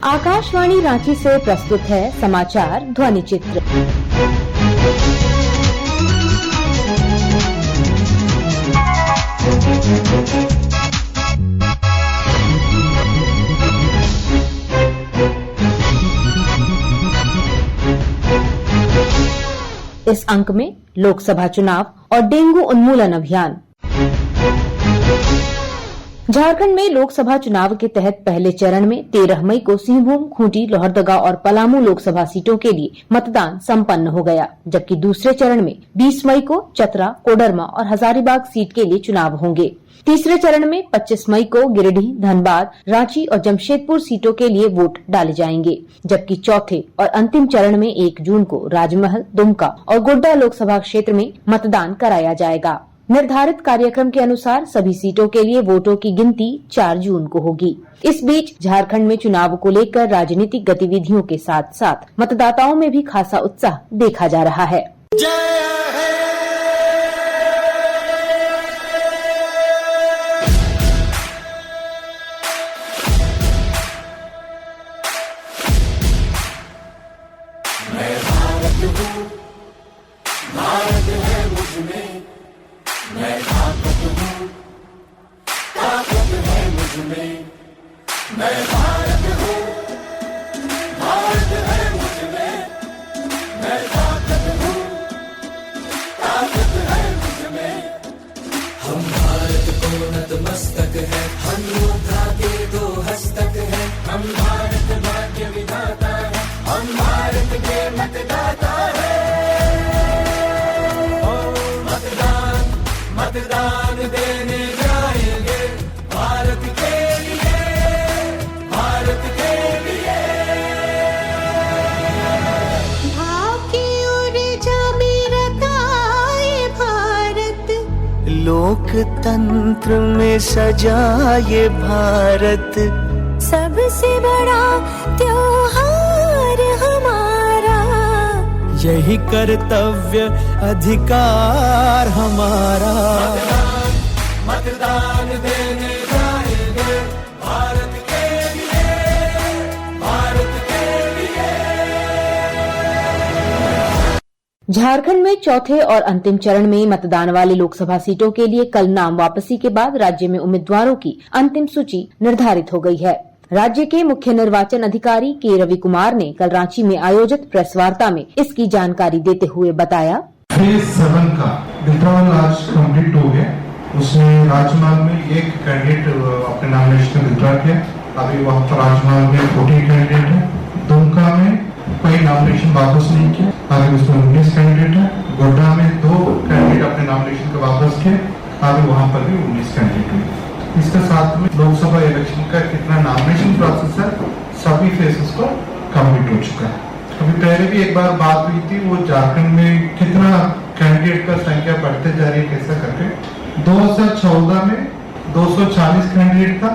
आकाशवाणी रांची से प्रस्तुत है समाचार ध्वनि चित्र। इस अंक में लोकसभा चुनाव और डेंगू उन्मूलन अभियान। झारखंड में लोकसभा चुनाव के तहत पहले चरण में 13 मई को सिंहभूम, खूंटी, लोहरदगा और पलामू लोकसभा सीटों के लिए मतदान संपन्न हो गया, जबकि दूसरे चरण में 20 मई को चतरा, कोडरमा और हजारीबाग सीट के लिए चुनाव होंगे। तीसरे चरण में 25 मई को गिरिडीह, धनबाद, रांची और जमशेदपुर सीटों के लिए वोट डाले जाएंगे, जबकि चौथे और अंतिम चरण में 1 जून को राजमहल, दुमका और गोड्डा लोकसभा क्षेत्र में मतदान कराया जाएगा। निर्धारित कार्यक्रम के अनुसार सभी सीटों के लिए वोटों की गिनती 4 जून को होगी। इस बीच झारखंड में चुनाव को लेकर राजनीतिक गतिविधियों के साथ साथ मतदाताओं में भी खासा उत्साह देखा जा रहा है। नतमस्तक है, हम योद्धा के 2 हस्तक है, हम भारत भाग्य विधाता है, हम भारत के मतदाता है। मतदान मतदान देने जाएंगे भारत के लिए, भारत के लिए। भाव की ऊर्जा में रताए भारत, लोकतंत्र में सजा ये भारत, सबसे बड़ा त्योहार हमारा, यही कर्तव्य अधिकार हमारा। मतदान देने जाएंगे भारत के लिए, भारत के लिए। झारखंड में चौथे और अंतिम चरण में मतदान वाली लोकसभा सीटों के लिए कल नाम वापसी के बाद राज्य में उम्मीदवारों की अंतिम सूची निर्धारित हो गई है। राज्य के मुख्य निर्वाचन अधिकारी के रवि कुमार ने कल रांची में आयोजित प्रेस वार्ता में इसकी जानकारी देते हुए बताया, फेज 7 का विड्रॉल आज कंप्लीट हो गया। उसमें राजमहल में 1 कैंडिडेट अपने नॉमिनेशन विड्रॉ किया। अभी वहाँ पर राजमहल में 14 कैंडिडेट है। दुमका में कोई नॉमिनेशन वापस नहीं किया, अभी उसमें 19 कैंडिडेट है। गोड्डा में 2 कैंडिडेट अपने नॉमिनेशन को वापस किए, अभी वहाँ पर भी 19 कैंडिडेट हुए। इसके साथ में लोकसभा इलेक्शन का कितना नॉमिनेशन प्रोसेस है, सभी फेजेस को कंप्लीट हो चुका है। अभी पहले भी एक बार बात हुई थी, वो झारखंड में कितना कैंडिडेट का संख्या बढ़ते जा रही है कैसा करके। 2014 में 240 कैंडिडेट था,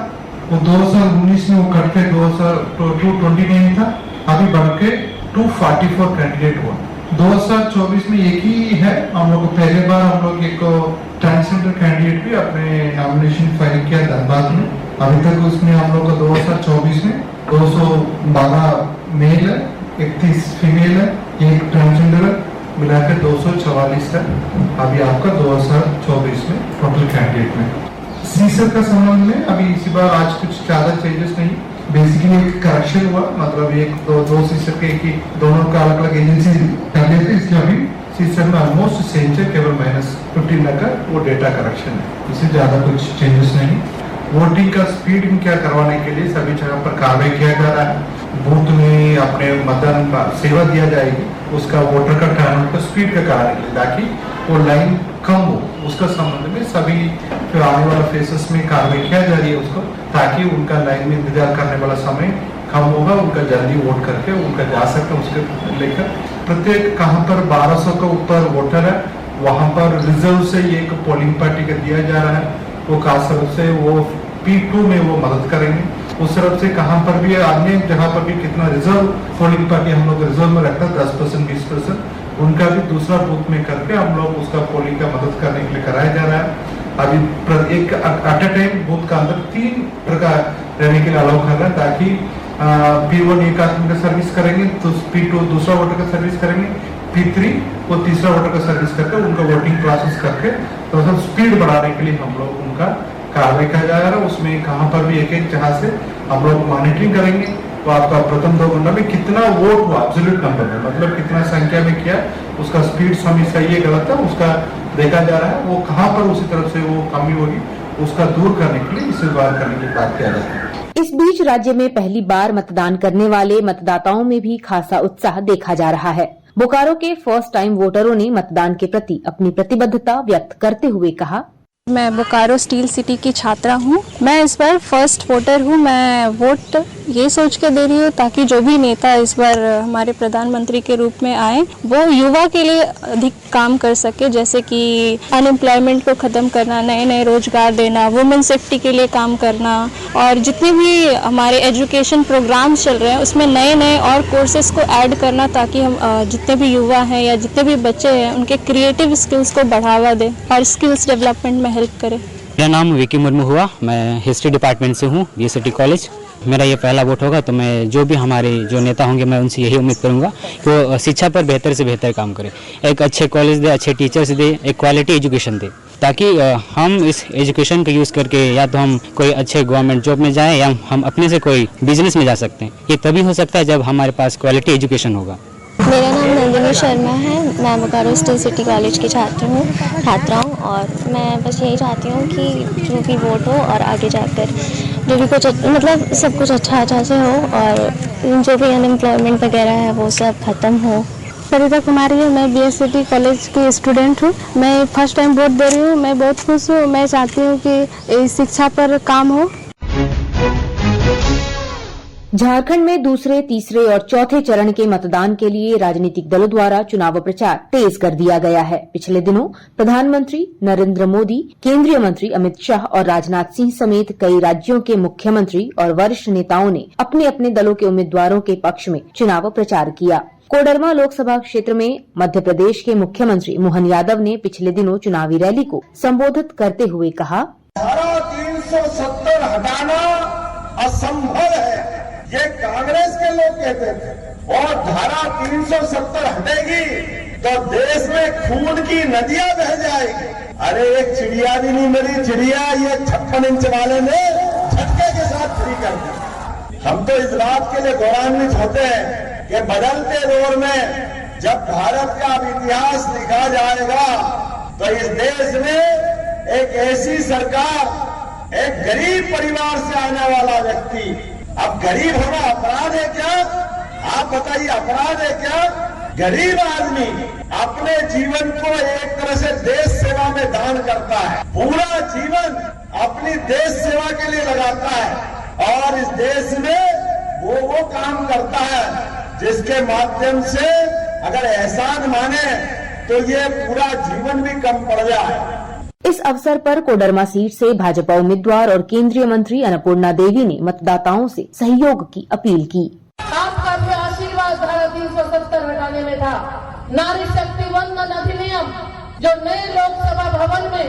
वो 2019 में वो घट के 229 था, अभी बढ़ के 244 कैंडिडेट हुआ। 2024 में एक ही है, हम लोग पहले बार हम लोग एक ट्रांसजेंडर कैंडिडेट भी अपने नॉमिनेशन फाइल किया धनबाद में। अभी तक उसमें हम लोग 2024 में 212 मेल है, 31 फीमेल है, 1 ट्रांसजेंडर है, मिलाकर 244 है अभी आपका 2024 में टोटल कैंडिडेट में। सीसर का संबंध में अभी इसी बार आज कुछ ज्यादा चेंजेस नहीं, बेसिकली एक करेक्शन हुआ, मतलब एक दो सीसर के एक ही दोनों का अलग अलग एजेंसी कर लेते, इसलिए अभी सीसर में ऑलमोस्ट सेम है, केवल -15 का वो डेटा करेक्शन है, इससे ज्यादा कुछ चेंजेस नहीं। वोटिंग का स्पीड क्या करवाने के लिए सभी जगह पर कार्रवाई किया जा रहा है। बूथ में अपने मतदान का सेवा दिया जाएगी, उसका वोटर का टर्नआउट का स्पीड का कराने के लिए, ताकि वो लाइन कम हो, उसका संबंध में सभी जो आने वाला फेसेस में कार्रवाई किया जा रही है उसको, ताकि उनका लाइन में इंतजार करने वाला समय कम होगा, उनका जल्दी वोट करके उनका जा सकते उसके लेकर। प्रत्येक कहाँ पर 1200 का ऊपर वोटर है, वहाँ पर रिजर्व से एक पोलिंग पार्टी का दिया जा रहा है, वो खास तरह से वो P2 में वो मदद करेंगे। उस तरफ से कहाँ पर भी अन्य जहाँ पर भी कितना रिजर्व पोलिंग पार्टी हम लोग रिजर्व में रखता है 10% 20%, उनका भी दूसरा बूथ में करके हम लोग उसका पोलिंग का मदद करने के लिए कराया जा रहा है। अभी एक एट अ टाइम बूथ का अंदर 3 प्रकार रहने के लिए अलाउ कर रहा है, ताकि P1 एक आदमी का सर्विस करेंगे, तो P2 दूसरा वोटर का सर्विस करेंगे, P3 वो तीसरा वोटर का सर्विस करके उनका वोटिंग प्रोसेस करके तो मतलब स्पीड बढ़ाने के लिए हम लोग उनका कार्रवाई किया जा रहा है। उसमें कहाँ पर भी एक जगह से हम लोग मॉनिटरिंग करेंगे, तो आपका प्रथम 2 घंटा में कितना वोट हुआ एब्सोल्यूट नंबर में, मतलब कितना संख्या में किया, उसका स्पीड सही सही है गलत है उसका देखा जा रहा है। वो कहाँ पर उसी तरफ से वो कमी होगी उसका दूर करने के लिए इसे बाहर करने की बात किया जाता है। इस बीच राज्य में पहली बार मतदान करने वाले मतदाताओं में भी खासा उत्साह देखा जा रहा है। बोकारो के फर्स्ट टाइम वोटरों ने मतदान के प्रति अपनी प्रतिबद्धता व्यक्त करते हुए कहा, मैं बोकारो स्टील सिटी की छात्रा हूँ। मैं इस बार फर्स्ट वोटर हूँ। मैं वोट ये सोच के दे रही हूँ ताकि जो भी नेता इस बार हमारे प्रधानमंत्री के रूप में आए वो युवा के लिए अधिक काम कर सके, जैसे कि अनएम्प्लॉयमेंट को ख़त्म करना, नए नए रोजगार देना, वुमेन सेफ्टी के लिए काम करना और जितने भी हमारे एजुकेशन प्रोग्राम्स चल रहे हैं उसमें नए नए और कोर्सेज को ऐड करना ताकि हम जितने भी युवा हैं या जितने भी बच्चे हैं उनके क्रिएटिव स्किल्स को बढ़ावा दें और स्किल्स डेवलपमेंट में हेल्प करें। मेरा नाम विकी मुर्मू हुआ, मैं हिस्ट्री डिपार्टमेंट से हूँ, BCT कॉलेज। मेरा ये पहला वोट होगा, तो मैं जो भी हमारे जो नेता होंगे मैं उनसे यही उम्मीद करूँगा कि वो शिक्षा पर बेहतर से बेहतर काम करें, एक अच्छे कॉलेज दे, अच्छे टीचर्स दे, एक क्वालिटी एजुकेशन दे, ताकि हम इस एजुकेशन का यूज़ करके या तो हम कोई अच्छे गवर्नमेंट जॉब में जाएं या हम अपने से कोई बिजनेस में जा सकते हैं। ये तभी हो सकता है जब हमारे पास क्वालिटी एजुकेशन होगा। मेरा नाम नंदिनी शर्मा है, मैं बोकारो स्टील सिटी कॉलेज की छात्रा हूँ और मैं बस यही चाहती हूँ कि जो भी वोट हो और आगे जाकर जो भी कुछ मतलब सब कुछ अच्छा से हो और जो भी अनएम्प्लॉयमेंट वगैरह है वो सब ख़त्म हो। सरिता कुमारी है, मैं BSCT कॉलेज की स्टूडेंट हूँ। मैं फर्स्ट टाइम वोट दे रही हूँ, मैं बहुत खुश हूँ। मैं चाहती हूँ कि शिक्षा पर काम हो। झारखंड में दूसरे, तीसरे और चौथे चरण के मतदान के लिए राजनीतिक दलों द्वारा चुनाव प्रचार तेज कर दिया गया है। पिछले दिनों प्रधानमंत्री नरेंद्र मोदी, केंद्रीय मंत्री अमित शाह और राजनाथ सिंह समेत कई राज्यों के मुख्यमंत्री और वरिष्ठ नेताओं ने अपने अपने दलों के उम्मीदवारों के पक्ष में चुनाव प्रचार किया। कोडरमा लोकसभा क्षेत्र में मध्य प्रदेश के मुख्यमंत्री मोहन यादव ने पिछले दिनों चुनावी रैली को संबोधित करते हुए कहा, धारा 370 हटाना असंभव है, ये कांग्रेस के लोग कहते थे। और धारा 370 हटेगी तो देश में खून की नदियां बह जाएगी। अरे एक चिड़िया भी नहीं मिली, चिड़िया ये 56 इंच वाले ने झटके के साथ फ्री कर दी। हम तो इस बात के लिए गौरवान्वित होते हैं कि बदलते दौर में जब भारत का इतिहास लिखा जाएगा तो इस देश में एक ऐसी सरकार, एक गरीब परिवार से आने वाला व्यक्ति, अब गरीब होना अपराध है क्या? आप बताइए, अपराध है क्या? गरीब आदमी अपने जीवन को एक तरह से देश सेवा में दान करता है, पूरा जीवन अपनी देश सेवा के लिए लगाता है और इस देश में वो काम करता है जिसके माध्यम से अगर एहसान माने तो ये पूरा जीवन भी कम पड़ जाए। इस अवसर पर कोडरमा सीट से भाजपा उम्मीदवार और केंद्रीय मंत्री अन्नपूर्णा देवी ने मतदाताओं से सहयोग की अपील की। आपका भी आशीर्वाद धारा 370 हटाने में था। नारी शक्ति वंदन अधिनियम जो नए लोकसभा भवन में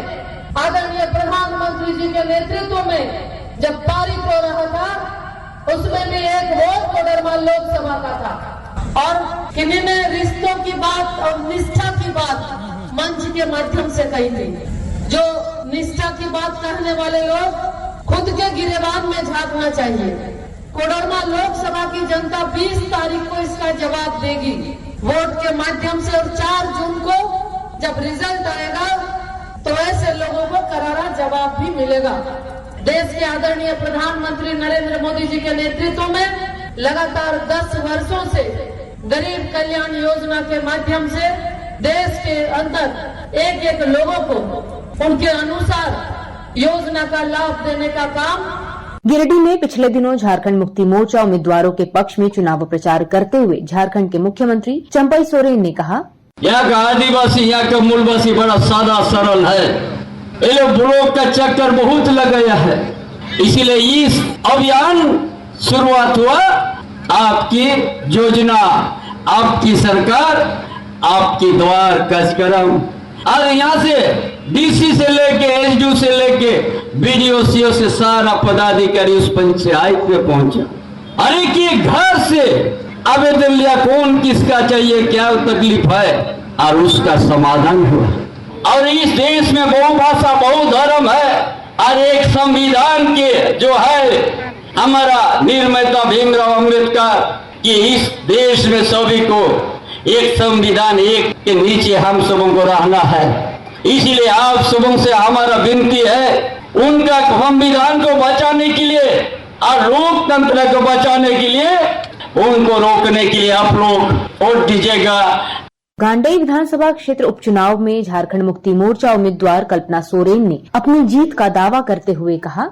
आदरणीय प्रधानमंत्री जी के नेतृत्व में जब पारित हो रहा था, उसमें भी एक वोट कोडरमा लोकसभा का था और किन्हीं ने रिश्तों की बात और निष्ठा की बात मंच के माध्यम से कही थी। जो निष्ठा की बात कहने वाले लोग खुद के गिरेबान में झांकना चाहिए। कोडरमा लोकसभा की जनता 20 तारीख को इसका जवाब देगी वोट के माध्यम से और 4 जून को जब रिजल्ट आएगा तो ऐसे लोगों को करारा जवाब भी मिलेगा। देश के आदरणीय प्रधानमंत्री नरेंद्र मोदी जी के नेतृत्व में लगातार 10 वर्षों से गरीब कल्याण योजना के माध्यम से देश के अंदर एक एक लोगों को उनके अनुसार योजना का लाभ देने का काम। गिरिडीह में पिछले दिनों झारखंड मुक्ति मोर्चा उम्मीदवारों के पक्ष में चुनाव प्रचार करते हुए झारखंड के मुख्यमंत्री चंपई सोरेन ने कहा, यहाँ का आदिवासी, यहाँ का मूलवासी बड़ा सादा सरल है। ये लोग ब्लॉक का चक्कर बहुत लगाया है, इसीलिए इस अभियान शुरुआत हुआ। आपकी योजना, आपकी सरकार, आपकी द्वार कार्यक्रम। और यहाँ से DC से लेके SDO से लेके BDO CO से सारा पदाधिकारी उस पंचायत पे पहुंचा। अरे कि घर से आवेदन लिया कौन किसका चाहिए, क्या तकलीफ है, और उसका समाधान हुआ। और इस देश में बहुभाषा बहुधर्म है, और एक संविधान के जो है हमारा निर्माता भीमराव अम्बेडकर कि इस देश में सभी को एक संविधान एक के नीचे हम सबों को रहना है। इसलिए आप सबों से हमारा विनती है, उनका संविधान को बचाने के लिए और लोकतंत्र को बचाने के लिए, उनको रोकने के लिए आप लोग वोट दीजिएगा। गांडेय विधानसभा क्षेत्र उपचुनाव में झारखंड मुक्ति मोर्चा उम्मीदवार कल्पना सोरेन ने अपनी जीत का दावा करते हुए कहा,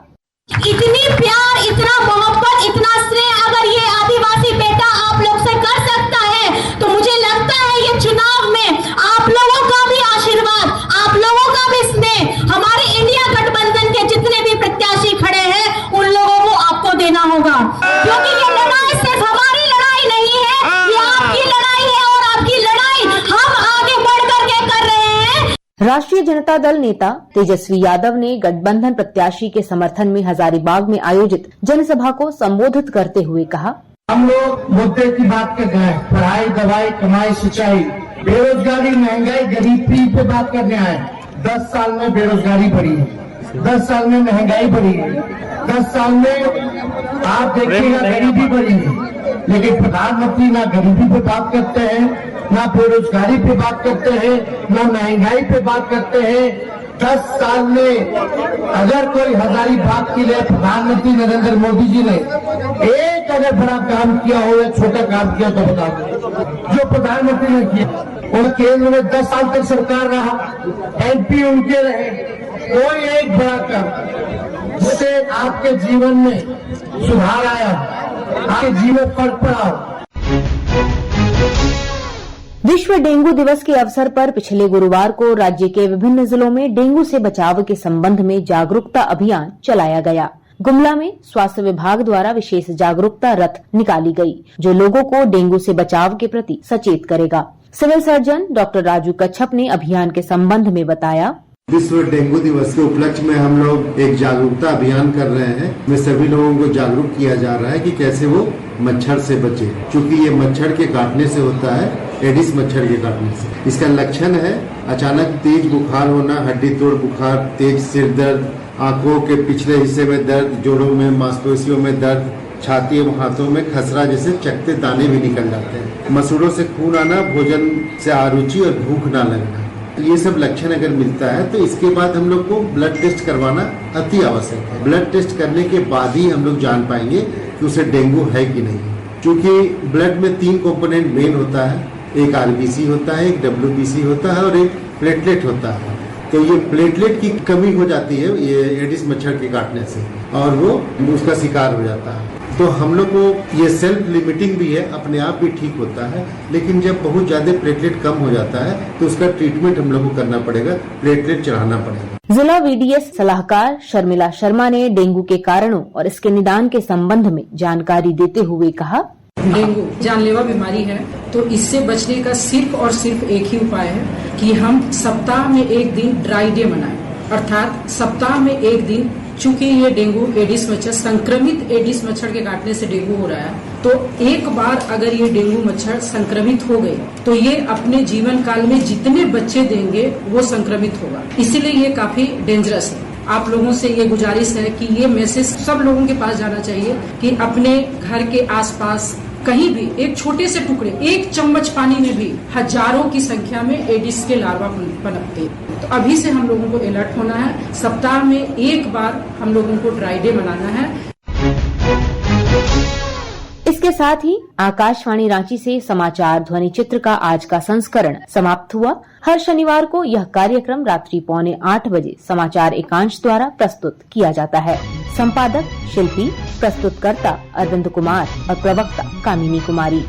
इतनी प्यार, इतना मोहब्बत, इतना स्नेह अगर ये आदिवासी बेटा आप लोग से कर सकता है तो मुझे लगता है ये चुनाव में आप लोगों का भी आशीर्वाद, आप लोगों का भी स्नेह, हमारे इंडिया गठबंधन के जितने भी प्रत्याशी खड़े हैं उन लोगों को आपको देना होगा, क्योंकि ये लड़ाई सिर्फ हमारी लड़ाई नहीं है, ये आपकी लड़ाई है और आपकी लड़ाई हम आगे बढ़ करके कर रहे हैं। राष्ट्रीय जनता दल नेता तेजस्वी यादव ने गठबंधन प्रत्याशी के समर्थन में हजारीबाग में आयोजित जनसभा को संबोधित करते हुए कहा, हम लोग मुद्दे की बात कर रहे हैं, पढ़ाई, दवाई, कमाई, सिंचाई, बेरोजगारी, महंगाई, गरीबी पे बात करने आए। 10 साल में बेरोजगारी बढ़ी है, 10 साल में महंगाई बढ़ी है, 10 साल में आप देखिएगा गरीबी बढ़ी है, लेकिन प्रधानमंत्री ना गरीबी पे बात करते हैं, ना बेरोजगारी पे बात करते हैं, ना महंगाई पे बात करते हैं। 10 साल में अगर कोई हजारीबाग के लिए प्रधानमंत्री नरेंद्र मोदी जी ने एक अगर बड़ा काम किया हो या छोटा काम किया तो बता दो। जो प्रधानमंत्री ने किया, और केंद्र में 10 साल तक सरकार रहा, MP उनके रहे, कोई एक बड़ा काम जिससे आपके जीवन में सुधार आया, आपके जीवन फर्क पड़ा। विश्व डेंगू दिवस के अवसर पर पिछले गुरुवार को राज्य के विभिन्न जिलों में डेंगू से बचाव के संबंध में जागरूकता अभियान चलाया गया। गुमला में स्वास्थ्य विभाग द्वारा विशेष जागरूकता रथ निकाली गई, जो लोगों को डेंगू से बचाव के प्रति सचेत करेगा। सिविल सर्जन डॉक्टर राजू कच्छप ने अभियान के संबंध में बताया, विश्व डेंगू दिवस के उपलक्ष्य में हम लोग एक जागरूकता अभियान कर रहे हैं। में सभी लोगों को जागरूक किया जा रहा है कि कैसे वो मच्छर से बचे, क्योंकि ये मच्छर के काटने से होता है, एडिस मच्छर के काटने से। इसका लक्षण है अचानक तेज बुखार होना, हड्डी तोड़ बुखार, तेज सिर दर्द, आंखों के पिछले हिस्से में दर्द, जोड़ों में, मांसपेशियों में दर्द, छाती एवं हाथों में खसरा जैसे चकते दाने भी निकल जाते हैं, मसूड़ों से खून आना, भोजन से अरुचि और भूख न लगना, ये सब लक्षण अगर मिलता है तो इसके बाद हम लोग को ब्लड टेस्ट करवाना अति आवश्यक है। ब्लड टेस्ट करने के बाद ही हम लोग जान पाएंगे कि उसे डेंगू है कि नहीं, क्योंकि ब्लड में 3 कंपोनेंट मेन होता है, एक RBC होता है, एक WBC होता है और एक प्लेटलेट होता है। तो ये प्लेटलेट की कमी हो जाती है ये एडिस मच्छर के काटने से, और वो उसका शिकार हो जाता है। तो हम लोग को ये सेल्फ लिमिटिंग भी है, अपने आप भी ठीक होता है, लेकिन जब बहुत ज्यादा प्लेटलेट कम हो जाता है तो उसका ट्रीटमेंट हम लोग को करना पड़ेगा, प्लेटलेट चढ़ाना पड़ेगा। जिला VDS सलाहकार शर्मिला शर्मा ने डेंगू के कारणों और इसके निदान के संबंध में जानकारी देते हुए कहा, डेंगू जानलेवा बीमारी है, तो इससे बचने का सिर्फ और सिर्फ एक ही उपाय है कि हम सप्ताह में एक दिन ड्राई डे मनाएं, अर्थात सप्ताह में एक दिन। चूंकि ये डेंगू एडिस मच्छर, संक्रमित एडिस मच्छर के काटने से डेंगू हो रहा है, तो एक बार अगर ये डेंगू मच्छर संक्रमित हो गए तो ये अपने जीवन काल में जितने बच्चे देंगे वो संक्रमित होगा। इसीलिए ये काफी डेंजरस है। आप लोगों से ये गुजारिश है कि ये मैसेज सब लोगों के पास जाना चाहिए कि अपने घर के आसपास कहीं भी एक छोटे से टुकड़े, 1 चम्मच पानी में भी हजारों की संख्या में एडिस के लार्वा पनपते हैं। तो अभी से हम लोगों को अलर्ट होना है। सप्ताह में एक बार हम लोगों को ड्राई डे मनाना है। इसके साथ ही आकाशवाणी रांची से समाचार ध्वनि चित्र का आज का संस्करण समाप्त हुआ। हर शनिवार को यह कार्यक्रम रात्रि 7:45 बजे समाचार एकांश द्वारा प्रस्तुत किया जाता है। संपादक शिल्पी, प्रस्तुतकर्ता अरविंद कुमार और प्रवक्ता कामिनी कुमारी।